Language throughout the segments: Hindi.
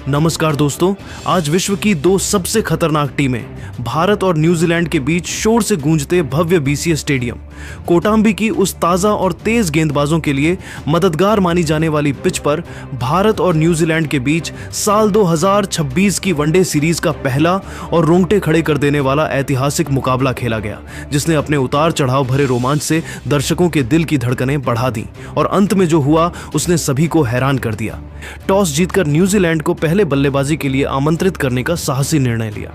नमस्कार दोस्तों, आज विश्व की दो सबसे खतरनाक टीमें भारत और न्यूजीलैंड के बीच शोर से गूंजते भव्य बीसीए स्टेडियम कोटांबी की उस ताज़ा और तेज गेंदबाजों के लिए मददगार मानी जाने वाली पिच पर भारत और न्यूजीलैंड के बीच साल 2026 की वनडे सीरीज का पहला और रोंगटे खड़े कर देने वाला ऐतिहासिक मुकाबला खेला गया, जिसने अपने उतार चढ़ाव भरे रोमांच से दर्शकों के दिल की धड़कनें बढ़ा दी और अंत में जो हुआ उसने सभी को हैरान कर दिया। टॉस जीतकर न्यूजीलैंड को पहले बल्लेबाजी के लिए आमंत्रित करने का साहसी निर्णय लिया।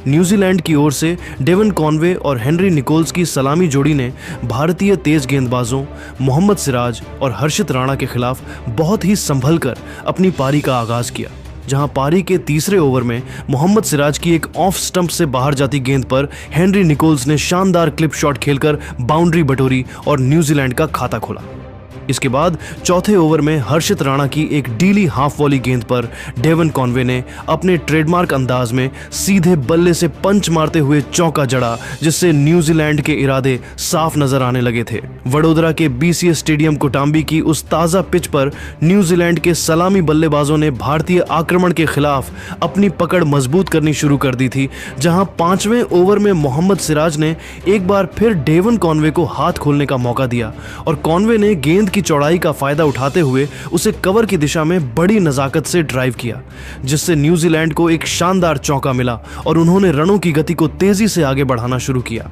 न्यूजीलैंड की ओर से डेवन कॉनवे और हेनरी निकोल्स की सलामी जोड़ी ने भारतीय तेज गेंदबाजों मोहम्मद सिराज और हर्षित राणा के खिलाफ बहुत ही संभल कर अपनी पारी का आगाज किया, जहां पारी के तीसरे ओवर में मोहम्मद सिराज की एक ऑफ स्टंप से बाहर जाती गेंद पर हेनरी निकोल्स ने शानदार क्लिप शॉट खेलकर बाउंड्री बटोरी और न्यूजीलैंड का खाता खोला। इसके बाद चौथे ओवर में हर्षित राणा की एक डीली हाफ वॉली गेंद पर डेवन कॉनवे ने अपने ट्रेडमार्क अंदाज में सीधे बल्ले से पंच मारते हुए चौका जड़ा, जिससे न्यूजीलैंड के इरादे साफ नजर आने लगे थे। वडोदरा के बीसीए स्टेडियम कोटांबी की उस ताज़ा पिच पर न्यूजीलैंड के सलामी बल्लेबाजों ने भारतीय आक्रमण के खिलाफ अपनी पकड़ मजबूत करनी शुरू कर दी थी, जहां पांचवें ओवर में मोहम्मद सिराज ने एक बार फिर डेवन कॉनवे को हाथ खोलने का मौका दिया और कॉनवे ने गेंद की चौड़ाई का फायदा उठाते हुए उसे कवर की दिशा में बड़ी नजाकत से ड्राइव किया, जिससे न्यूजीलैंड को एक शानदार चौका मिला और उन्होंने रनों की गति को तेजी से आगे बढ़ाना शुरू किया।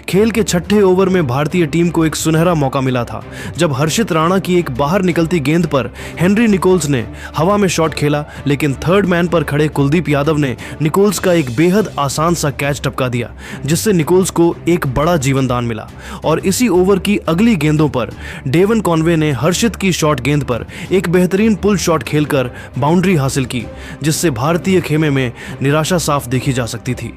खेल के छठे ओवर में भारतीय टीम को एक सुनहरा मौका मिला था, जब हर्षित राणा की एक बाहर निकलती गेंद पर हेनरी निकोल्स ने हवा में शॉट खेला, लेकिन थर्ड मैन पर खड़े कुलदीप यादव ने निकोल्स का एक बेहद आसान सा कैच टपका दिया, जिससे निकोल्स को एक बड़ा जीवनदान मिला। और इसी ओवर की अगली गेंदों पर डेवन कॉनवे ने हर्षित की शॉट गेंद पर एक बेहतरीन पुल शॉट खेलकर बाउंड्री हासिल की, जिससे भारतीय खेमे में निराशा साफ देखी जा सकती थी।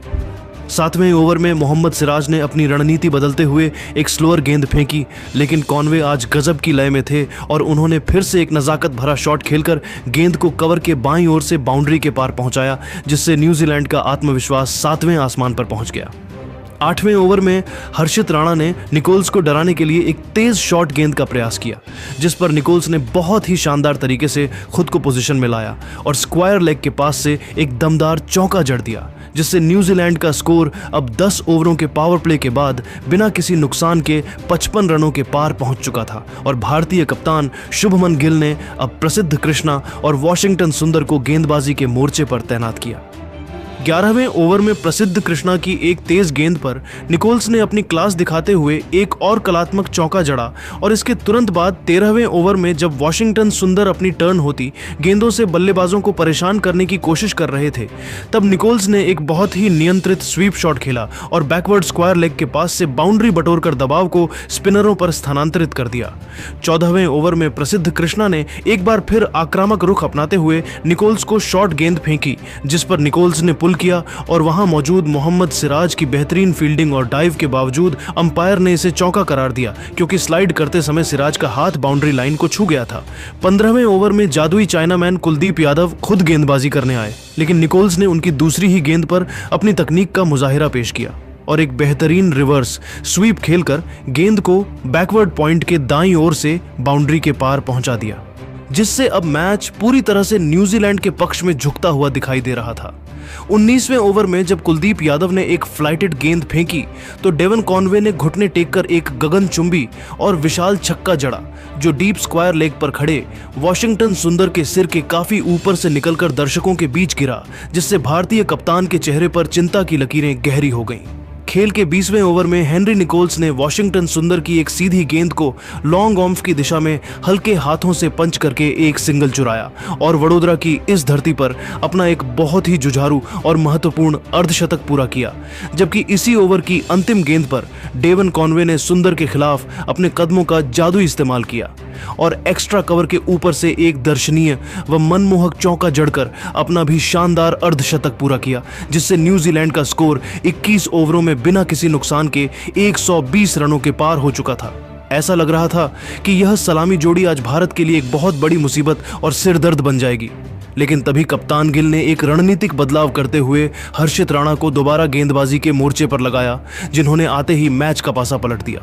सातवें ओवर में मोहम्मद सिराज ने अपनी रणनीति बदलते हुए एक स्लोअर गेंद फेंकी, लेकिन कॉनवे आज गजब की लय में थे और उन्होंने फिर से एक नजाकत भरा शॉट खेलकर गेंद को कवर के बाईं ओर से बाउंड्री के पार पहुंचाया, जिससे न्यूजीलैंड का आत्मविश्वास सातवें आसमान पर पहुंच गया। आठवें ओवर में हर्षित राणा ने निकोल्स को डराने के लिए एक तेज शॉट गेंद का प्रयास किया, जिस पर निकोल्स ने बहुत ही शानदार तरीके से खुद को पोजीशन में लाया और स्क्वायर लेग के पास से एक दमदार चौका जड़ दिया, जिससे न्यूजीलैंड का स्कोर अब 10 ओवरों के पावर प्ले के बाद बिना किसी नुकसान के 55 रनों के पार पहुंच चुका था और भारतीय कप्तान शुभमन गिल ने अब प्रसिद्ध कृष्णा और वॉशिंगटन सुंदर को गेंदबाजी के मोर्चे पर तैनात किया। 11वें ओवर में प्रसिद्ध कृष्णा की एक तेज गेंद पर निकोल्स ने अपनी क्लास दिखाते हुए एक और कलात्मक चौका जड़ा और इसके तुरंत बाद 13वें ओवर में जब वॉशिंगटन सुंदर अपनी टर्न होती गेंदों से बल्लेबाजों को परेशान करने की कोशिश कर रहे थे, तब निकोल्स ने एक बहुत ही नियंत्रित स्वीप शॉट खेला और बैकवर्ड स्क्वायर लेग के पास से बाउंड्री बटोरकर दबाव को स्पिनरों पर स्थानांतरित कर दिया। 14वें ओवर में प्रसिद्ध कृष्णा ने एक बार फिर आक्रामक रुख अपनाते हुए निकोल्स को शॉर्ट गेंद फेंकी, जिस पर निकोल्स ने किया और वहां मौजूद मोहम्मद सिराज की बेहतरीन फील्डिंग और डाइव के बावजूद अंपायर ने इसे चौका करार दिया, क्योंकि स्लाइड करते समय सिराज का हाथ बाउंड्री लाइन को छू गया था। 15वें ओवर में जादुई चाइनामैन कुलदीप यादव खुद गेंदबाजी करने आए, लेकिन निकोल्स ने उनकी दूसरी ही गेंद पर अपनी तकनीक का मुजाहिरा पेश किया और एक बेहतरीन रिवर्स स्वीप खेलकर गेंद को बैकवर्ड पॉइंट के दाईं ओर से बाउंड्री के पार पहुंचा दिया, जिससे अब मैच पूरी तरह से न्यूजीलैंड के पक्ष में झुकता हुआ दिखाई दे रहा था। 19वें ओवर में जब कुलदीप यादव ने एक फ्लाइटेड गेंद फेंकी तो डेवन कॉनवे ने घुटने टेककर एक गगनचुंबी और विशाल छक्का जड़ा, जो डीप स्क्वायर लेग पर खड़े वॉशिंगटन सुंदर के सिर के काफी ऊपर से निकलकर दर्शकों के बीच गिरा, जिससे भारतीय कप्तान के चेहरे पर चिंता की लकीरें गहरी हो गईं। खेल के 20वें ओवर में हेनरी निकोल्स ने वॉशिंगटन सुंदर की एक सीधी गेंद को लॉन्ग ऑफ की दिशा में हल्के हाथों से पंच करके एक सिंगल चुराया और वडोदरा की इस धरती पर अपना एक बहुत ही जुझारू और महत्वपूर्ण अर्धशतक पूरा किया। जबकि इसी ओवर की अंतिम गेंद पर डेवन कॉनवे ने सुंदर के खिलाफ अपने कदमों का जादू इस्तेमाल किया और एक्स्ट्रा कवर के ऊपर से एक दर्शनीय व मनमोहक चौका जड़कर अपना भी शानदार अर्धशतक पूरा किया, जिससे न्यूजीलैंड का स्कोर 21 ओवरों में बिना किसी नुकसान के 120 रनों के पार हो चुका था। ऐसा लग रहा था कि यह सलामी जोड़ी आज भारत के लिए एक बहुत बड़ी मुसीबत और सिरदर्द बन जाएगी, लेकिन तभी कप्तान गिल ने एक रणनीतिक बदलाव करते हुए हर्षित राणा को दोबारा गेंदबाजी के मोर्चे पर लगाया, जिन्होंने आते ही मैच का पासा पलट दिया।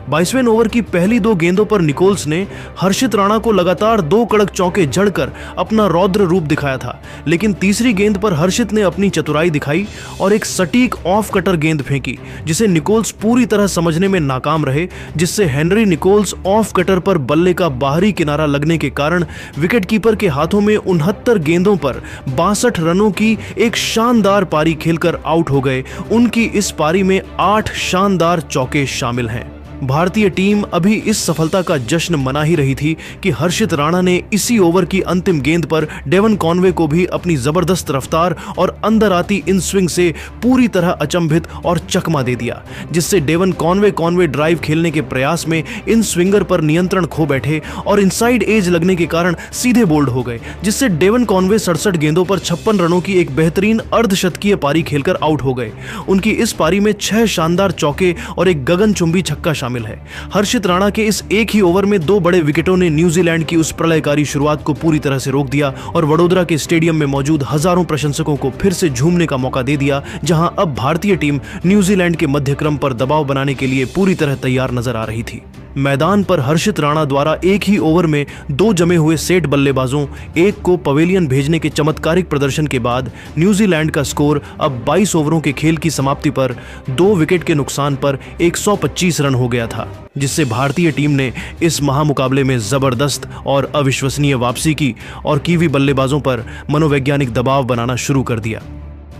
22वें ओवर की पहली 2 गेंदों पर निकोल्स ने हर्षित राणा को लगातार 2 कड़क चौके जड़कर अपना रौद्र रूप दिखाया था, लेकिन तीसरी गेंद पर हर्षित ने अपनी चतुराई दिखाई और एक सटीक ऑफ कटर गेंद फेंकी जिसे निकोल्स पूरी तरह समझने में नाकाम रहे, जिससे हेनरी निकोल्स ऑफ कटर पर बल्ले का बाहरी किनारा लगने के कारण विकेटकीपर के हाथों में 69 गेंदों पर 62 रनों की एक शानदार पारी खेलकर आउट हो गए। उनकी इस पारी में 8 शानदार चौके शामिल हैं। भारतीय टीम अभी इस सफलता का जश्न मना ही रही थी कि हर्षित राणा ने इसी ओवर की अंतिम गेंद पर डेवन कॉनवे को भी अपनी जबरदस्त रफ्तार और अंदर आती इन स्विंग से पूरी तरह अचंभित और चकमा दे दिया, जिससे डेवन कॉनवे ड्राइव खेलने के प्रयास में इन स्विंगर पर नियंत्रण खो बैठे और इनसाइड एज लगने के कारण सीधे बोल्ड हो गए, जिससे डेवन कॉनवे 67 गेंदों पर 56 रनों की एक बेहतरीन अर्धशतकीय पारी खेलकर आउट हो गए। उनकी इस पारी में 6 शानदार चौके और एक गगनचुंबी छक्का शामिल है। हर्षित राणा के इस एक ही ओवर में 2 बड़े विकेटों ने न्यूजीलैंड की उस प्रलयकारी शुरुआत को पूरी तरह से रोक दिया और वडोदरा के स्टेडियम में मौजूद हजारों प्रशंसकों को फिर से झूमने का मौका दे दिया, जहां अब भारतीय टीम न्यूजीलैंड के मध्यक्रम पर दबाव बनाने के लिए पूरी तरह तैयार नजर आ रही थी। मैदान पर हर्षित राणा द्वारा एक ही ओवर में 2 जमे हुए सेठ बल्लेबाजों एक को पवेलियन भेजने के चमत्कारिक प्रदर्शन के बाद न्यूजीलैंड का स्कोर अब 22 ओवरों के खेल की समाप्ति पर 2 विकेट के नुकसान पर 125 रन हो गया था, जिससे भारतीय टीम ने इस महामुकाबले में जबरदस्त और अविश्वसनीय वापसी की और कीवी बल्लेबाजों पर मनोवैज्ञानिक दबाव बनाना शुरू कर दिया।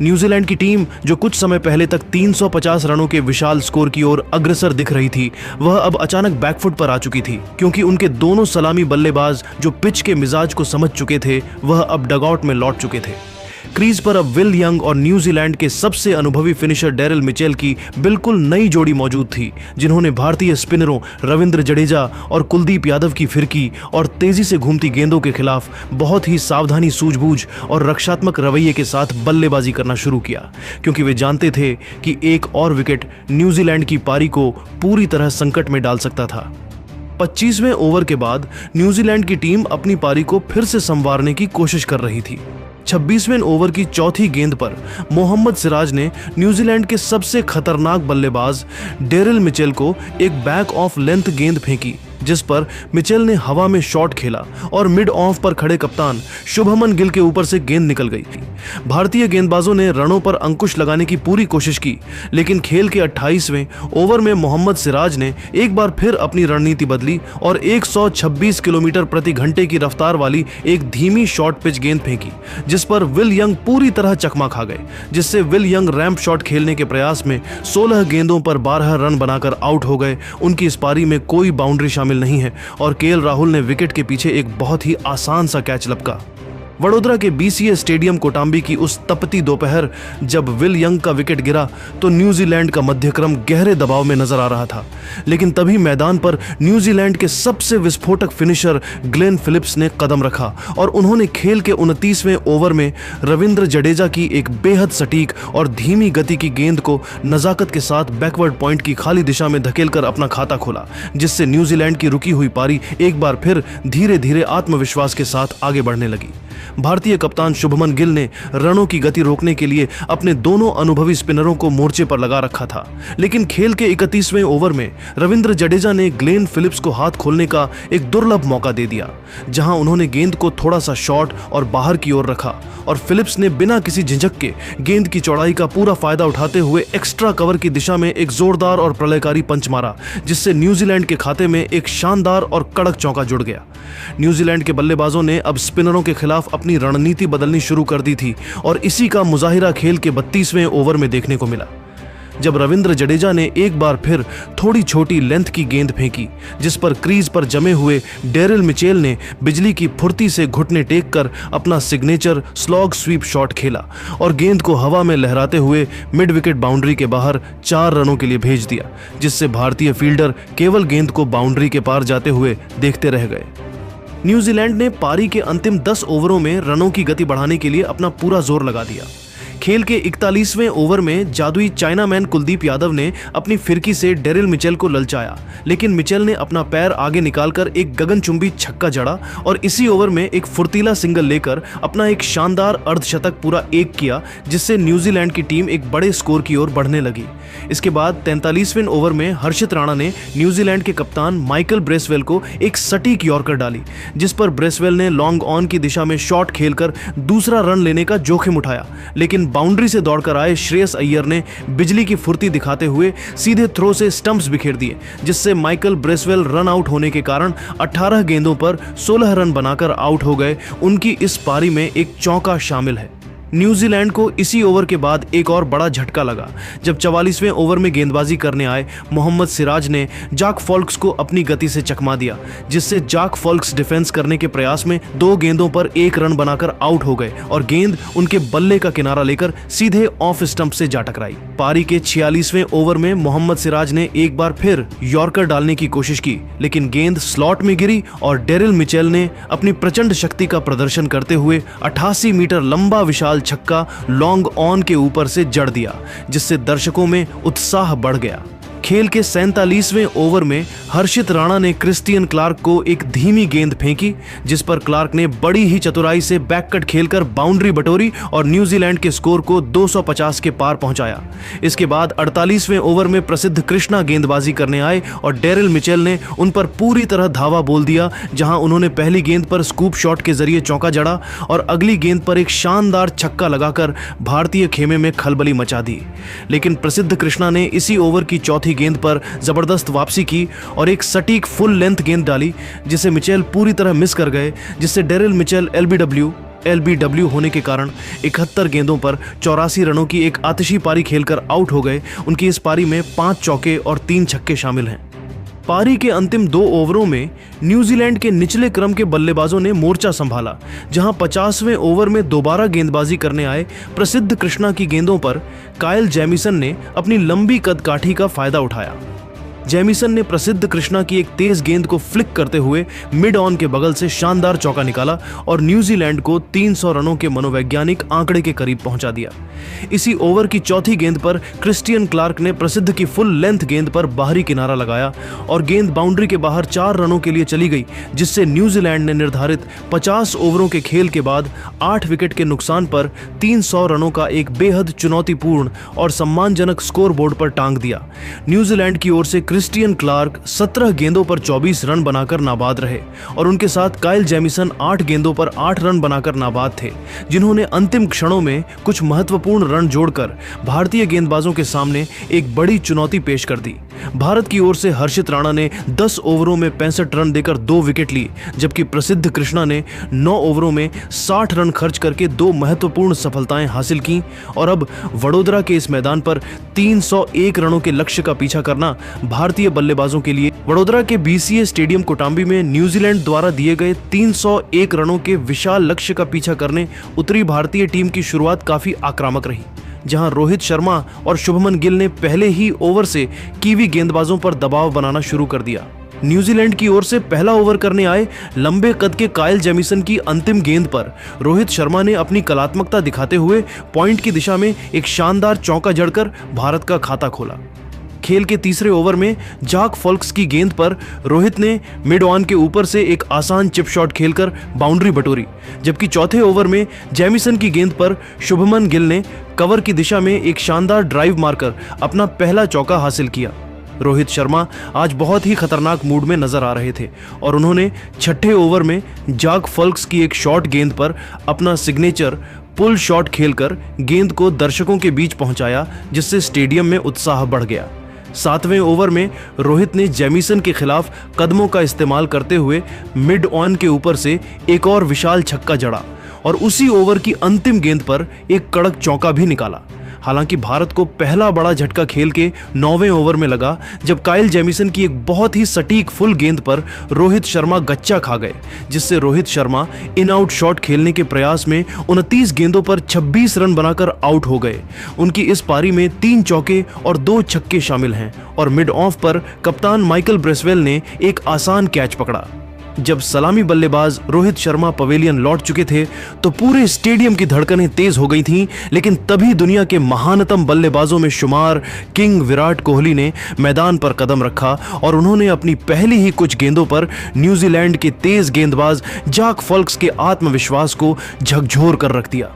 न्यूजीलैंड की टीम जो कुछ समय पहले तक 350 रनों के विशाल स्कोर की ओर अग्रसर दिख रही थी, वह अब अचानक बैकफुट पर आ चुकी थी, क्योंकि उनके दोनों सलामी बल्लेबाज जो पिच के मिजाज को समझ चुके थे, वह अब डगआउट में लौट चुके थे। क्रीज पर अब विल यंग और न्यूजीलैंड के सबसे अनुभवी फिनिशर डेरिल मिचेल की बिल्कुल नई जोड़ी मौजूद थी, जिन्होंने भारतीय स्पिनरों रविंद्र जडेजा और कुलदीप यादव की फिरकी और तेजी से घूमती गेंदों के खिलाफ बहुत ही सावधानी, सूझबूझ और रक्षात्मक रवैये के साथ बल्लेबाजी करना शुरू किया, क्योंकि वे जानते थे कि एक और विकेट न्यूजीलैंड की पारी को पूरी तरह संकट में डाल सकता था। 25वें ओवर के बाद न्यूजीलैंड की टीम अपनी पारी को फिर से संवारने की कोशिश कर रही थी। 26वें ओवर की चौथी गेंद पर मोहम्मद सिराज ने न्यूजीलैंड के सबसे खतरनाक बल्लेबाज डेरिल मिचेल को एक बैक ऑफ लेंथ गेंद फेंकी, जिस पर मिचेल ने हवा में शॉट खेला और मिड ऑफ पर खड़े कप्तान शुभमन गिल के ऊपर से गेंद निकल गई। भारतीय गेंदबाजों ने रनों पर अंकुश लगाने की पूरी कोशिश की, लेकिन खेल के 28वें ओवर में मोहम्मद सिराज ने एक बार फिर अपनी रणनीति बदली और 126 किलोमीटर प्रति घंटे की रफ्तार वाली एक धीमी शॉर्ट पिच गेंद फेंकी, जिस पर विल यंग पूरी तरह चकमा खा गए, जिससे विल यंग रैंप शॉट खेलने के प्रयास में 16 गेंदों पर 12 रन बनाकर आउट हो गए। उनकी इस पारी में कोई बाउंड्री शामिल नहीं है और केएल राहुल ने विकेट के पीछे एक बहुत ही आसान सा कैच लपका। वडोदरा के बीसीए स्टेडियम कोटांबी की उस तपती दोपहर जब विल यंग का विकेट गिरा तो न्यूजीलैंड का मध्यक्रम गहरे दबाव में नजर आ रहा था, लेकिन तभी मैदान पर न्यूजीलैंड के सबसे विस्फोटक फिनिशर ग्लेन फिलिप्स ने कदम रखा और उन्होंने खेल के 29वें ओवर में रविंद्र जडेजा की एक बेहद सटीक और धीमी गति की गेंद को नजाकत के साथ बैकवर्ड पॉइंट की खाली दिशा में धकेलकर अपना खाता खोला, जिससे न्यूजीलैंड की रुकी हुई पारी एक बार फिर धीरे धीरे आत्मविश्वास के साथ आगे बढ़ने लगी। भारतीय कप्तान शुभमन गिल ने रनों की गति रोकने के लिए अपने दोनों अनुभवी स्पिनरों को मोर्चे पर लगा रखा था, लेकिन खेल के 31वें ओवर में रविंद्र जडेजा ने ग्लेन फिलिप्स को हाथ खोलने का एक दुर्लभ मौका दे दिया, जहां उन्होंने गेंद को थोड़ा सा शॉर्ट और बाहर की ओर रखा और फिलिप्स ने बिना किसी झिझक के गेंद की चौड़ाई का पूरा फायदा उठाते हुए एक्स्ट्रा कवर की दिशा में एक जोरदार और प्रलयकारी पंच मारा, जिससे न्यूजीलैंड के खाते में एक शानदार और कड़क चौका जुड़ गया। न्यूजीलैंड के बल्लेबाजों ने अब स्पिनरों के खिलाफ अपनी रणनीति बदलनी शुरू कर दी थी और इसी का मुजाहिरा खेल के 32वें ओवर में देखने को मिला, जब रविंद्र जडेजा ने एक बार फिर थोड़ी छोटी लेंथ की गेंद फेंकी, जिस पर क्रीज पर जमे हुए डेरिल मिचेल ने बिजली की फुर्ती से घुटने टेक कर अपना सिग्नेचर स्लॉग स्वीप शॉट खेला और गेंद को हवा में लहराते हुए मिड विकेट बाउंड्री के बाहर 4 रनों के लिए भेज दिया, जिससे भारतीय फील्डर केवल गेंद को बाउंड्री के पार जाते हुए देखते रह गए। न्यूजीलैंड ने पारी के अंतिम 10 ओवरों में रनों की गति बढ़ाने के लिए अपना पूरा जोर लगा दिया। खेल के 41वें ओवर में जादुई चाइनामैन कुलदीप यादव ने अपनी फिरकी से डेरिल मिचेल को ललचाया, लेकिन मिचेल ने अपना पैर आगे निकालकर एक गगनचुंबी छक्का जड़ा और इसी ओवर में एक फुर्तीला सिंगल लेकर अपना एक शानदार अर्धशतक पूरा एक किया, जिससे न्यूजीलैंड की टीम एक बड़े स्कोर की ओर बढ़ने लगी। इसके बाद 43वें ओवर में हर्षित राणा ने न्यूजीलैंड के कप्तान माइकल ब्रेसवेल को एक सटीक यॉर्कर डाली, जिस पर ब्रेसवेल ने लॉन्ग ऑन की दिशा में शॉट खेलकर दूसरा रन लेने का जोखिम उठाया, लेकिन बाउंड्री से दौड़कर आए श्रेयस अय्यर ने बिजली की फुर्ती दिखाते हुए सीधे थ्रो से स्टंप्स बिखेर दिए, जिससे माइकल ब्रेसवेल रन आउट होने के कारण 18 गेंदों पर 16 रन बनाकर आउट हो गए। उनकी इस पारी में एक चौका शामिल है। न्यूजीलैंड को इसी ओवर के बाद एक और बड़ा झटका लगा, जब 44वें ओवर में गेंदबाजी करने आए मोहम्मद सिराज ने जाक फॉल्क्स को अपनी गति से चकमा दिया, जिससे जाक फॉल्क्स डिफेंस करने के प्रयास में 2 गेंदों पर 1 रन बनाकर आउट हो गए और गेंद उनके बल्ले का किनारा लेकर सीधे ऑफ स्टंप से जा टकराई। पारी के 46वें ओवर में मोहम्मद सिराज ने एक बार फिर यॉर्कर डालने की कोशिश की, लेकिन गेंद स्लॉट में गिरी और डेरिल मिचेल ने अपनी प्रचंड शक्ति का प्रदर्शन करते हुए 88 मीटर लंबा विशाल छक्का लॉन्ग ऑन के ऊपर से जड़ दिया, जिससे दर्शकों में उत्साह बढ़ गया। खेल के 47वें ओवर में हर्षित राणा ने क्रिस्टियन क्लार्क को एक धीमी गेंद फेंकी, जिस पर क्लार्क ने बड़ी ही चतुराई से बैककट खेलकर बाउंड्री बटोरी और न्यूजीलैंड के स्कोर को 250 के पार पहुंचाया। इसके बाद 48वें ओवर में प्रसिद्ध कृष्णा गेंदबाजी करने आए और डेरिल मिचेल ने उन पर पूरी तरह धावा बोल दिया, जहां उन्होंने पहली गेंद पर स्कूप शॉट के जरिए चौका जड़ा और अगली गेंद पर एक शानदार छक्का लगाकर भारतीय खेमे में खलबली मचा दी। लेकिन प्रसिद्ध कृष्णा ने इसी ओवर की चौथी गेंद पर जबरदस्त वापसी की और एक सटीक फुल लेंथ गेंद डाली, जिसे मिचेल पूरी तरह मिस कर गए, जिससे डेरिल मिचेल एलबीडब्ल्यू होने के कारण 71 गेंदों पर 84 रनों की एक आतिशी पारी खेलकर आउट हो गए। उनकी इस पारी में 5 चौके और 3 छक्के शामिल हैं। पारी के अंतिम 2 ओवरों में न्यूजीलैंड के निचले क्रम के बल्लेबाजों ने मोर्चा संभाला, जहां 50वें ओवर में दोबारा गेंदबाजी करने आए प्रसिद्ध कृष्णा की गेंदों पर काइल जेमिसन ने अपनी लंबी कदकाठी का फायदा उठाया। जेमिसन ने प्रसिद्ध कृष्णा की एक तेज गेंद को फ्लिक करते हुए मिड ऑन के बगल से शानदार चौका निकाला और न्यूजीलैंड को 300 रनों के मनोवैज्ञानिक आंकड़े के करीब पहुंचा दिया। इसी ओवर की चौथी गेंद पर क्रिस्टियन क्लार्क ने प्रसिद्ध की फुल लेंथ गेंद पर बाहरी किनारा लगाया और गेंद बाउंड्री के बाहर 4 रनों के लिए चली गई, जिससे न्यूजीलैंड ने निर्धारित 50 ओवरों के खेल के बाद 8 विकेट के नुकसान पर 300 रनों का एक बेहद चुनौतीपूर्ण और सम्मानजनक स्कोरबोर्ड पर टांग दिया। न्यूजीलैंड की ओर से क्रिस्टियन क्लार्क 17 गेंदों पर 24 रन बनाकर नाबाद रहे और उनके साथ काइल जेमिसन 8 गेंदों पर 8 रन बनाकर नाबाद थे, जिन्होंने अंतिम क्षणों में कुछ महत्वपूर्ण रन जोड़कर भारतीय गेंदबाजों के सामने एक बड़ी चुनौती पेश कर दी। भारत की ओर से हर्षित राणा ने 10 ओवरों में 65 रन देकर 2 विकेट ली, जबकि प्रसिद्ध कृष्णा ने 9 ओवरों में 60 रन खर्च करके 2 महत्वपूर्ण सफलताएं हासिल की और अब वडोदरा के इस मैदान पर 301 रनों के लक्ष्य का पीछा करना भारतीय बल्लेबाजों के लिए वडोदरा के बीसीए स्टेडियम कोटांबी में न्यूजीलैंड द्वारा दिए गए 301 रनों के विशाल लक्ष्य का पीछा करने उतरी भारतीय टीम की शुरुआत काफी आक्रामक रही, जहां रोहित शर्मा और शुभमन गिल ने पहले ही ओवर से कीवी गेंदबाजों पर दबाव बनाना शुरू कर दिया। न्यूजीलैंड की ओर से पहला ओवर करने आए लंबे कद के काइल जेमिसन की अंतिम गेंद पर रोहित शर्मा ने अपनी कलात्मकता दिखाते हुए पॉइंट की दिशा में एक शानदार चौका जड़कर भारत का खाता खोला। खेल के तीसरे ओवर में जाक फॉल्क्स की गेंद पर रोहित ने मिड ऑन के ऊपर से एक आसान चिप शॉट खेलकर बाउंड्री बटोरी, जबकि चौथे ओवर में जेमिसन की गेंद पर शुभमन गिल ने कवर की दिशा में एक शानदार ड्राइव मारकर अपना पहला चौका हासिल किया। रोहित शर्मा आज बहुत ही खतरनाक मूड में नजर आ रहे थे और उन्होंने छठे ओवर में जाक फॉल्क्स की एक शॉर्ट गेंद पर अपना सिग्नेचर पुल शॉट खेलकर गेंद को दर्शकों के बीच पहुंचाया, जिससे स्टेडियम में उत्साह बढ़ गया। 7वें ओवर में रोहित ने जेमिसन के खिलाफ कदमों का इस्तेमाल करते हुए मिड ऑन के ऊपर से एक और विशाल छक्का जड़ा और उसी ओवर की अंतिम गेंद पर एक कड़क चौका भी निकाला। हालांकि भारत को पहला बड़ा झटका खेल के 9वें ओवर में लगा, जब काइल जेमिसन की एक बहुत ही सटीक फुल गेंद पर रोहित शर्मा गच्चा खा गए, जिससे Rohit Sharma in out shot खेलने के प्रयास में 29 गेंदों पर 26 रन बनाकर आउट हो गए। उनकी इस पारी में 3 चौके और 2 छक्के शामिल हैं और मिड ऑफ पर कप्तान माइकल ब्रेसवेल ने एक आसान कैच पकड़ा। जब सलामी बल्लेबाज रोहित शर्मा पवेलियन लौट चुके थे तो पूरे स्टेडियम की धड़कनें तेज हो गई थीं, लेकिन तभी दुनिया के महानतम बल्लेबाजों में शुमार किंग विराट कोहली ने मैदान पर कदम रखा और उन्होंने अपनी पहली ही कुछ गेंदों पर न्यूजीलैंड के तेज गेंदबाज जाक फॉल्क्स के आत्मविश्वास को झकझोर कर रख दिया।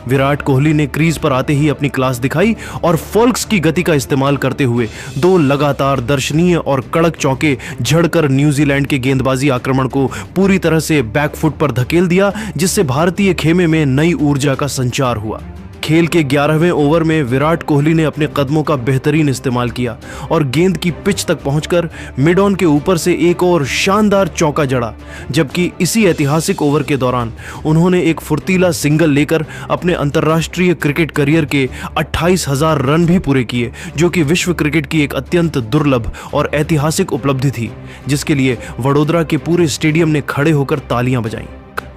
विराट कोहली ने क्रीज पर आते ही अपनी क्लास दिखाई और फॉल्क्स की गति का इस्तेमाल करते हुए 2 लगातार दर्शनीय और कड़क चौके झड़कर न्यूजीलैंड के गेंदबाजी आक्रमण को पूरी तरह से बैकफुट पर धकेल दिया, जिससे भारतीय खेमे में नई ऊर्जा का संचार हुआ। खेल के 11वें ओवर में विराट कोहली ने अपने कदमों का बेहतरीन इस्तेमाल किया और गेंद की पिच तक पहुंचकर मिड ऑन के ऊपर से एक और शानदार चौका जड़ा, जबकि इसी ऐतिहासिक ओवर के दौरान उन्होंने एक फुर्तीला सिंगल लेकर अपने अंतर्राष्ट्रीय क्रिकेट करियर के 28,000 रन भी पूरे किए, जो कि विश्व क्रिकेट की एक अत्यंत दुर्लभ और ऐतिहासिक उपलब्धि थी, जिसके लिए वडोदरा के पूरे स्टेडियम ने खड़े होकर तालियां बजाईं।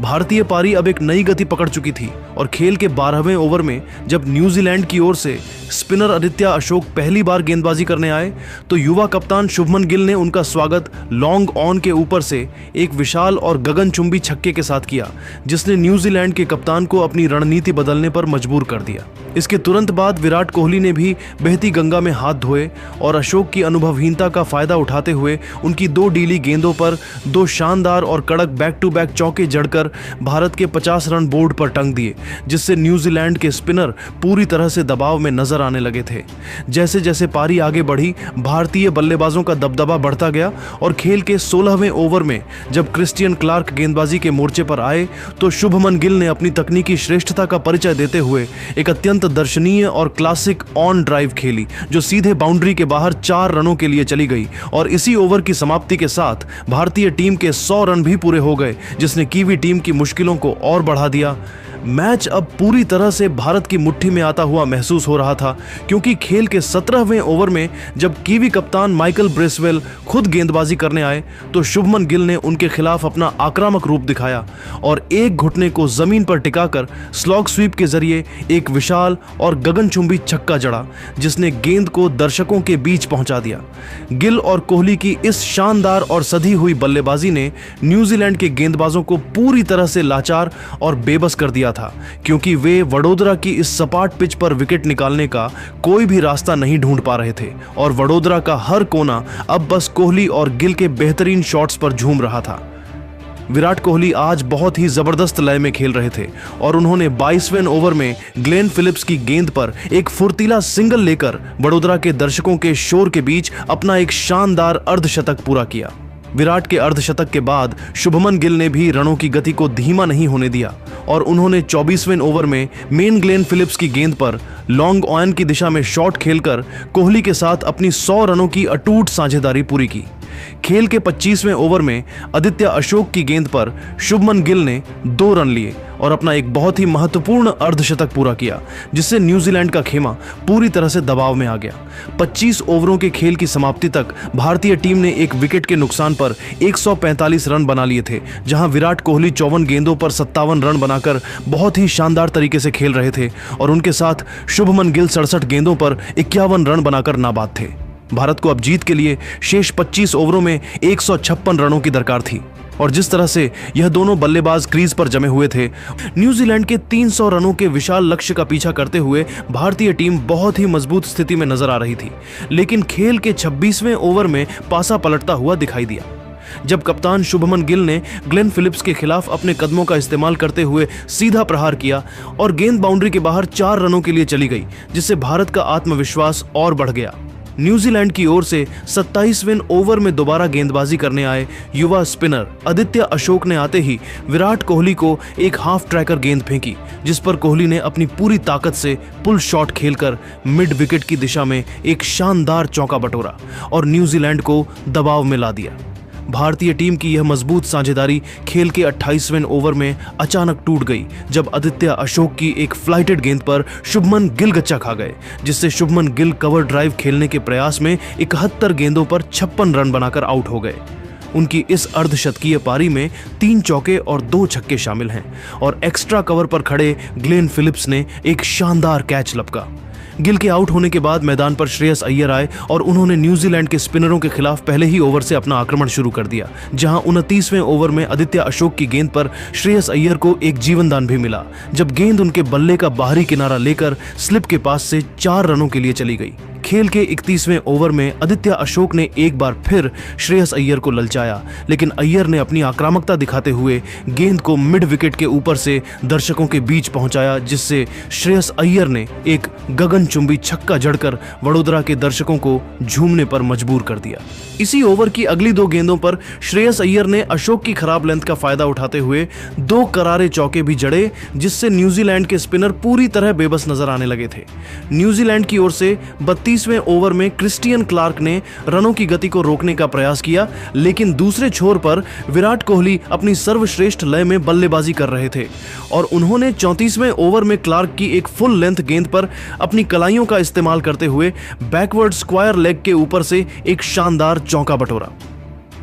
भारतीय पारी अब एक नई गति पकड़ चुकी थी और खेल के 12वें ओवर में जब न्यूजीलैंड की ओर से स्पिनर आदित्य अशोक पहली बार गेंदबाजी करने आए तो युवा कप्तान शुभमन गिल ने उनका स्वागत लॉन्ग ऑन के ऊपर से एक विशाल और गगनचुंबी छक्के के साथ किया, जिसने न्यूजीलैंड के कप्तान को अपनी रणनीति बदलने पर मजबूर कर दिया। इसके तुरंत बाद विराट कोहली ने भी बहती गंगा में हाथ धोए और अशोक की अनुभवहीनता का फायदा उठाते हुए उनकी 2 डीली गेंदों पर 2 शानदार और कड़क बैक टू बैक चौके जड़कर भारत के 50 रन बोर्ड पर टंग दिए, जिससे न्यूजीलैंड के स्पिनर पूरी तरह से दबाव में नजर आने लगे थे। जैसे जैसे पारी आगे बढ़ी, भारतीय बल्लेबाजों का दबदबा बढ़ता गया और खेल के 16वें ओवर में जब क्रिस्टियन क्लार्क गेंदबाजी के मोर्चे पर आए तो शुभमन गिल ने अपनी तकनीकी श्रेष्ठता का परिचय देते हुए एक अत्यंत दर्शनीय और क्लासिक ऑन ड्राइव खेली, जो सीधे बाउंड्री के बाहर 4 रनों के लिए चली गई और इसी ओवर की समाप्ति के साथ भारतीय टीम के 100 रन भी पूरे हो गए, जिसने कीवी टीम की मुश्किलों को और बढ़ा दिया। मैच अब पूरी तरह से भारत की मुट्ठी में आता हुआ महसूस हो रहा था, क्योंकि खेल के 17वें ओवर में जब कीवी कप्तान माइकल ब्रेसवेल खुद गेंदबाजी करने आए तो शुभमन गिल ने उनके खिलाफ अपना आक्रामक रूप दिखाया और एक घुटने को जमीन पर टिकाकर स्लॉग स्वीप के जरिए एक विशाल और गगनचुंबी छक्का जड़ा, जिसने गेंद को दर्शकों के बीच पहुंचा दिया। गिल और कोहली की इस शानदार और सधी हुई बल्लेबाजी ने न्यूजीलैंड के गेंदबाजों को पूरी तरह से लाचार और बेबस कर दिया था, क्योंकि वे वडोदरा की इस सपाट पिच पर विकेट निकालने का कोई भी रास्ता नहीं ढूंढ पा रहे थे और वडोदरा का हर कोना अब बस कोहली और गिल के बेहतरीन शॉट्स पर झूम रहा था। विराट कोहली आज बहुत ही जबरदस्त लय में खेल रहे थे और उन्होंने 22वें ओवर में ग्लेन फिलिप्स की गेंद पर एक फुर्तीला सिंगल लेकर वडोदरा के दर्शकों के शोर के बीच अपना एक शानदार अर्धशतक पूरा किया। विराट के अर्धशतक के बाद शुभमन गिल ने भी रणों की गति को धीमा नहीं होने दिया और उन्होंने 24वें ओवर में मेन ग्लेन फिलिप्स की गेंद पर लॉन्ग ऑन की दिशा में शॉट खेलकर कोहली के साथ अपनी 100 रनों की अटूट साझेदारी पूरी की। खेल के 25वें ओवर में आदित्य अशोक की गेंद पर शुभमन गिल ने 2 रन लिए और अपना एक बहुत ही महत्वपूर्ण अर्धशतक पूरा किया, जिससे न्यूजीलैंड का खेमा पूरी तरह से दबाव में आ गया। 25 ओवरों के खेल की समाप्ति तक भारतीय टीम ने एक विकेट के नुकसान पर 145 रन बना लिए थे, जहां विराट कोहली 54 गेंदों पर 57 रन बनाकर बहुत ही शानदार तरीके से खेल रहे थे और उनके साथ शुभमन गिल 67 गेंदों पर 51 रन बनाकर नाबाद थे। भारत को अब जीत के लिए शेष 25 ओवरों में 156 रनों की दरकार थी और जिस तरह से यह दोनों बल्लेबाज क्रीज पर जमे हुए थे, न्यूजीलैंड के 300 रनों के विशाल लक्ष्य का पीछा करते हुए भारतीय टीम बहुत ही मजबूत स्थिति में नजर आ रही थी। लेकिन खेल के 26वें ओवर में पासा पलटता हुआ दिखाई दिया, जब कप्तान शुभमन गिल ने ग्लेन फिलिप्स के खिलाफ अपने कदमों का इस्तेमाल करते हुए सीधा प्रहार किया और गेंद बाउंड्री के बाहर 4 रनों के लिए चली गई, जिससे भारत का आत्मविश्वास और बढ़ गया। न्यूजीलैंड की ओर से 27वें ओवर में दोबारा गेंदबाजी करने आए युवा स्पिनर आदित्य अशोक ने आते ही विराट कोहली को एक हाफ ट्रैकर गेंद फेंकी, जिस पर कोहली ने अपनी पूरी ताकत से पुल शॉट खेलकर मिड विकेट की दिशा में एक शानदार चौका बटोरा और न्यूजीलैंड को दबाव में ला दिया। भारतीय टीम की यह मजबूत साझेदारी खेल के 28वें ओवर में अचानक टूट गई, जब आदित्य अशोक की एक फ्लाइटेड गेंद पर शुभमन गिल गच्चा खा गए, जिससे शुभमन गिल कवर ड्राइव खेलने के प्रयास में 71 गेंदों पर 56 रन बनाकर आउट हो गए। उनकी इस अर्धशतकीय पारी में 3 चौके और 2 छक्के शामिल हैं और एक्स्ट्रा कवर पर खड़े ग्लेन फिलिप्स ने एक शानदार कैच लपका। गिल के आउट होने के बाद मैदान पर श्रेयस अय्यर आए और उन्होंने न्यूजीलैंड के स्पिनरों के खिलाफ पहले ही ओवर से अपना आक्रमण शुरू कर दिया, जहां 29वें ओवर में आदित्य अशोक की गेंद पर श्रेयस अय्यर को एक जीवनदान भी मिला, जब गेंद उनके बल्ले का बाहरी किनारा लेकर स्लिप के पास से 4 रनों के लिए चली गई। खेल के 31वें ओवर में आदित्य अशोक ने एक बार फिर श्रेयस अय्यर को ललचाया, लेकिन अय्यर ने अपनी आक्रामकता दिखाते हुए गेंद को मिड विकेट के ऊपर से दर्शकों के बीच पहुंचाया, जिससे श्रेयस अय्यर ने एक गगनचुंबी छक्का जड़कर वडोदरा के दर्शकों को झूमने पर मजबूर कर दिया। इसी ओवर की अगली 2 गेंदों पर श्रेयस अय्यर ने अशोक की खराब लेंथ का फायदा उठाते हुए 2 करारे चौके भी जड़े, जिससे न्यूजीलैंड के स्पिनर पूरी तरह बेबस नजर आने लगे थे। न्यूजीलैंड की ओर से 32वें ओवर में क्रिस्टियन क्लार्क ने रनों की गति को रोकने का प्रयास किया, लेकिन दूसरे छोर पर विराट कोहली अपनी सर्वश्रेष्ठ लय में बल्लेबाजी कर रहे थे और उन्होंने 34वें ओवर में क्लार्क की एक फुल लेंथ गेंद पर अपनी कलाइयों का इस्तेमाल करते हुए बैकवर्ड स्क्वायर लेग के ऊपर से एक शानदार चौका बटोरा।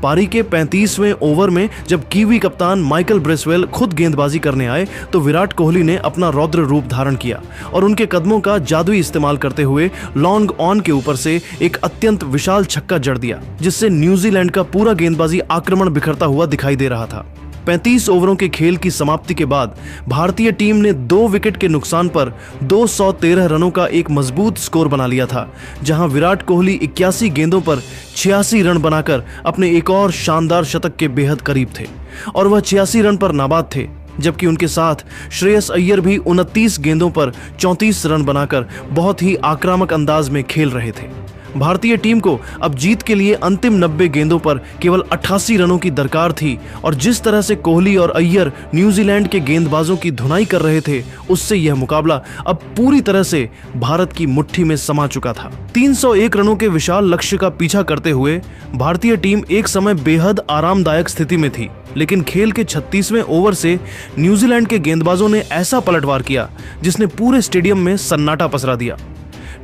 पारी के 35वें ओवर में जब कीवी कप्तान माइकल ब्रेसवेल खुद गेंदबाजी करने आए तो विराट कोहली ने अपना रौद्र रूप धारण किया और उनके कदमों का जादुई इस्तेमाल करते हुए लॉन्ग ऑन के ऊपर से एक अत्यंत विशाल छक्का जड़ दिया, जिससे न्यूजीलैंड का पूरा गेंदबाजी आक्रमण बिखरता हुआ दिखाई दे रहा था। 35 ओवरों के खेल की समाप्ति के बाद भारतीय टीम ने 2 विकेट के नुकसान पर 213 रनों का एक मजबूत स्कोर बना लिया था, जहां विराट कोहली 81 गेंदों पर 86 रन बनाकर अपने एक और शानदार शतक के बेहद करीब थे और वह 86 रन पर नाबाद थे, जबकि उनके साथ श्रेयस अय्यर भी 29 गेंदों पर 34 रन बनाकर बहुत ही आक्रामक अंदाज में खेल रहे थे। भारतीय टीम को अब जीत के लिए अंतिम 90 गेंदों पर केवल 88 रनों की दरकार थी और जिस तरह से कोहली और अय्यर न्यूजीलैंड के गेंदबाजों की धुनाई कर रहे थे, उससे यह मुकाबला अब पूरी तरह से भारत की मुट्ठी में समा चुका था। 301 रनों के विशाल लक्ष्य का पीछा करते हुए भारतीय टीम एक समय बेहद आरामदायक स्थिति में थी, लेकिन खेल के 36वें ओवर से न्यूजीलैंड के गेंदबाजों ने ऐसा पलटवार किया जिसने पूरे स्टेडियम में सन्नाटा पसरा दिया।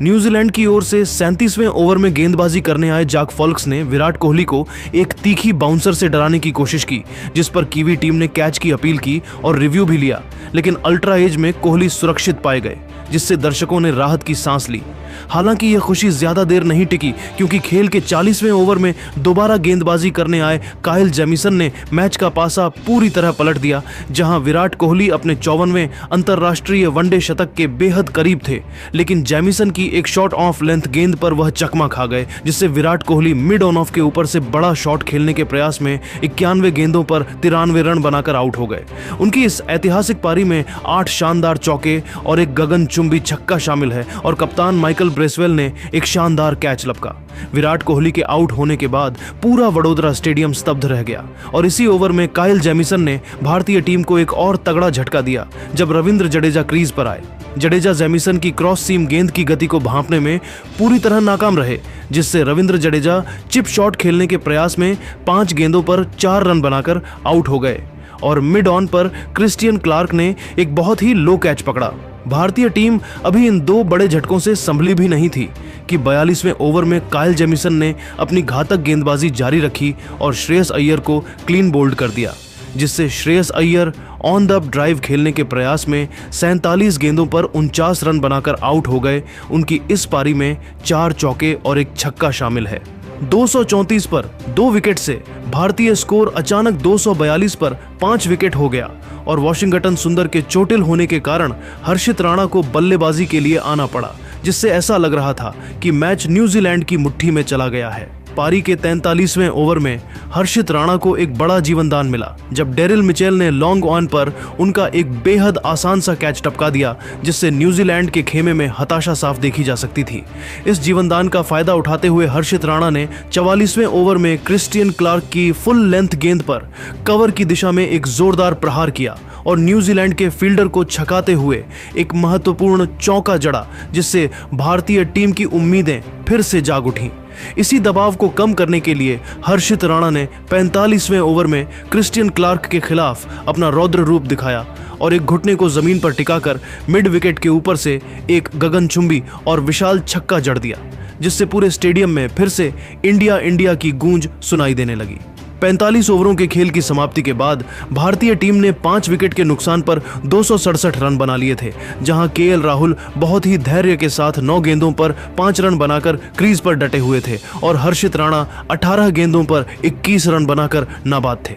न्यूजीलैंड की ओर से 37वें ओवर में गेंदबाजी करने आए जाक फॉल्क्स ने विराट कोहली को एक तीखी बाउंसर से डराने की कोशिश की, जिस पर कीवी टीम ने कैच की अपील की और रिव्यू भी लिया, लेकिन अल्ट्रा एज में कोहली सुरक्षित पाए गए, जिससे दर्शकों ने राहत की सांस ली। हालांकि यह खुशी ज्यादा देर नहीं टिकी, क्योंकि खेल के 40वें ओवर में दोबारा गेंदबाजी करने आए काइल जेमिसन ने मैच का पासा पूरी तरह पलट दिया, जहां विराट कोहली अपने 54वें अंतरराष्ट्रीय वनडे शतक के बेहद करीब थे, लेकिन जेमिसन की एक शॉट ऑफ लेंथ गेंद पर वह चकमा खा गए, जिससे Virat Kohli mid on off के ऊपर से बड़ा शॉट खेलने के प्रयास में 91 गेंदों पर 93 रन बनाकर आउट हो गए। उनकी इस ऐतिहासिक पारी में 8 शानदार चौके और एक गगनचुंबी छक्का शामिल है और कप्तान माइकल ब्रेसवेल ने एक शानदार कैच लपका। विराट कोहली के आउट होने के बाद पूरा वडोदरा स्टेडियम स्तब्ध रह गया और इसी ओवर में काइल जेमिसन ने भारतीय टीम को एक और तगड़ा झटका दिया जब रविंद्र जडेजा क्रीज पर आए। जडेजा जेमिसन की क्रॉस सीम गेंद की गति को भांपने में पूरी तरह नाकाम रहे, जिससे रविंद्र जडेजा चिप शॉट खेलने के प्रयास में 5 गेंदों पर 4 रन बनाकर आउट हो गए और मिड ऑन पर क्रिस्टियन क्लार्क ने एक बहुत ही लो कैच पकड़ा। भारतीय टीम अभी इन 2 बड़े झटकों से संभली भी नहीं थी कि 42वें ओवर में काइल जेमिसन ने अपनी घातक गेंदबाजी जारी रखी और श्रेयस अय्यर को क्लीन बोल्ड कर दिया, जिससे Shreyas Iyer on the drive खेलने के प्रयास में 47 गेंदों पर 49 रन बनाकर आउट हो गए। उनकी इस पारी में 4 चौके और एक छक्का शामिल है। 234 पर 2 विकेट से भारतीय स्कोर अचानक 242 पर 5 विकेट हो गया और वॉशिंगटन सुंदर के चोटिल होने के कारण हर्षित राणा को बल्लेबाजी के लिए आना पड़ा, जिससे ऐसा लग रहा था कि मैच न्यूजीलैंड की मुट्ठी में चला गया है। पारी के 43वें ओवर में हर्षित राणा को एक बड़ा जीवनदान मिला जब डेरिल मिचेल ने लॉन्ग ऑन पर उनका एक बेहद आसान सा कैच टपका दिया, जिससे न्यूजीलैंड के खेमे में हताशा साफ देखी जा सकती थी। इस जीवनदान का फायदा उठाते हुए हर्षित राणा ने 44वें ओवर में क्रिस्टियन क्लार्क की फुल लेंथ गेंद पर कवर की दिशा में एक जोरदार प्रहार किया और न्यूजीलैंड के फील्डर को छकाते हुए एक महत्वपूर्ण चौका जड़ा, जिससे भारतीय टीम की उम्मीदें फिर से जाग उठीं। इसी दबाव को कम करने के लिए हर्षित राणा ने 45वें ओवर में क्रिस्टियन क्लार्क के खिलाफ अपना रौद्र रूप दिखाया और एक घुटने को जमीन पर टिकाकर मिड विकेट के ऊपर से एक गगनचुंबी और विशाल छक्का जड़ दिया, जिससे पूरे स्टेडियम में फिर से इंडिया इंडिया की गूंज सुनाई देने लगी। 45 ओवरों के खेल की समाप्ति के बाद भारतीय टीम ने 5 विकेट के नुकसान पर 267 रन बना लिए थे, जहां केएल राहुल बहुत ही धैर्य के साथ 9 गेंदों पर 5 रन बनाकर क्रीज पर डटे हुए थे और हर्षित राणा 18 गेंदों पर 21 रन बनाकर नाबाद थे।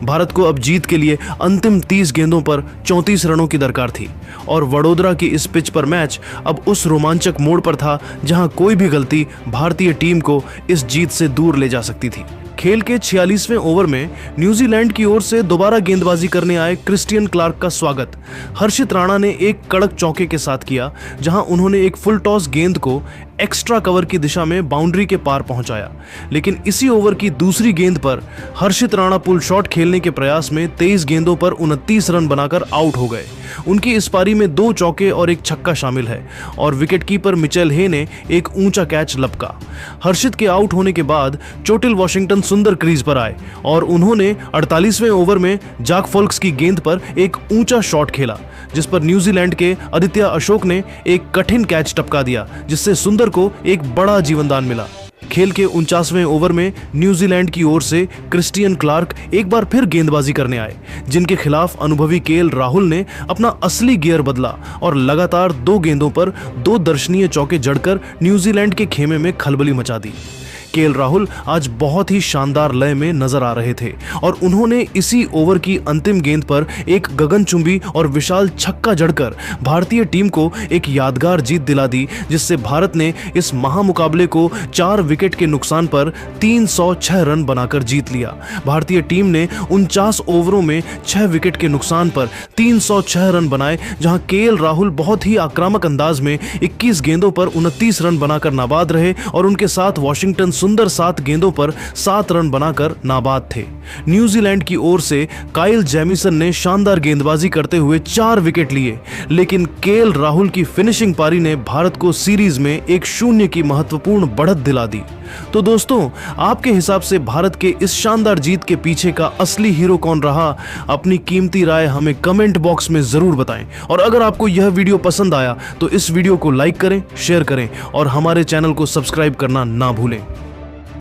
भारत को अब जीत के लिए अंतिम 30 गेंदों पर 34 रनों की दरकार थी और वडोदरा की इस पिच पर मैच अब उस रोमांचक मोड़ पर था जहां कोई भी गलती भारतीय टीम को इस जीत से दूर ले जा सकती थी। खेल के 46वें ओवर में न्यूजीलैंड की ओर से दोबारा गेंदबाजी करने आए क्रिस्टियन क्लार्क का स्वागत हर्षित राणा ने एक कड़क चौके के साथ किया, जहां उन्होंने एक फुल टॉस गेंद को एक्स्ट्रा कवर की दिशा में बाउंड्री के पार पहुंचाया। लेकिन इसी ओवर की दूसरी गेंद पर हर्षित राणा पुल शॉट खेलने के प्रयास में 23 गेंदों पर 29 रन बनाकर आउट हो गए। उनकी इस पारी में 2 चौके और एक छक्का शामिल है और विकेटकीपर मिचेल हे ने एक ऊंचा कैच लपका। हर्षित के आउट होने के बाद चोटिल वॉशिंगटन सुंदर क्रीज पर आए और उन्होंने 48वें ओवर में जाक फोल्क्स की गेंद पर एक ऊंचा शॉट खेला, जिस पर न्यूजीलैंड के आदित्य अशोक ने एक कठिन कैच टपका दिया, जिससे सुंदर को एक बड़ा जीवनदान मिला। खेल के 49वें ओवर में न्यूजीलैंड की ओर से क्रिस्टियन क्लार्क एक बार फिर गेंदबाजी करने आए, जिनके खिलाफ अनुभवी केएल राहुल ने अपना असली गियर बदला और लगातार 2 गेंदों पर 2 दर्शनीय चौके जड़कर न्यूजीलैंड के खेमे में खलबली मचा दी। केएल राहुल आज बहुत ही शानदार लय में नजर आ रहे थे और उन्होंने इसी ओवर की अंतिम गेंद पर एक गगनचुंबी और विशाल छक्का जड़कर भारतीय टीम को एक यादगार जीत दिला दी, जिससे भारत ने इस महामुकाबले को 4 विकेट के नुकसान पर 306 रन बनाकर जीत लिया। भारतीय टीम ने 49 ओवरों में 6 विकेट के नुकसान पर 306 रन बनाए, जहां केएल राहुल बहुत ही आक्रामक अंदाज में 21 गेंदों पर 29 रन बनाकर नाबाद रहे और उनके साथ वॉशिंगटन सुंदर 7 गेंदों पर 7 रन बनाकर नाबाद थे। न्यूजीलैंड की ओर से काइल जेमिसन ने शानदार गेंदबाजी करते हुए 4 विकेट लिए, लेकिन केएल राहुल की फिनिशिंग पारी ने भारत को सीरीज में 1-0 की महत्वपूर्ण बढ़त दिला दी। तो दोस्तों, आपके हिसाब से भारत के इस शानदार जीत के पीछे का असली हीरो कौन रहा? अपनी कीमती राय हमें कमेंट बॉक्स में जरूर बताएं और अगर आपको यह वीडियो पसंद आया तो इस वीडियो को लाइक करें, शेयर करें और हमारे चैनल को सब्सक्राइब करना ना भूलें।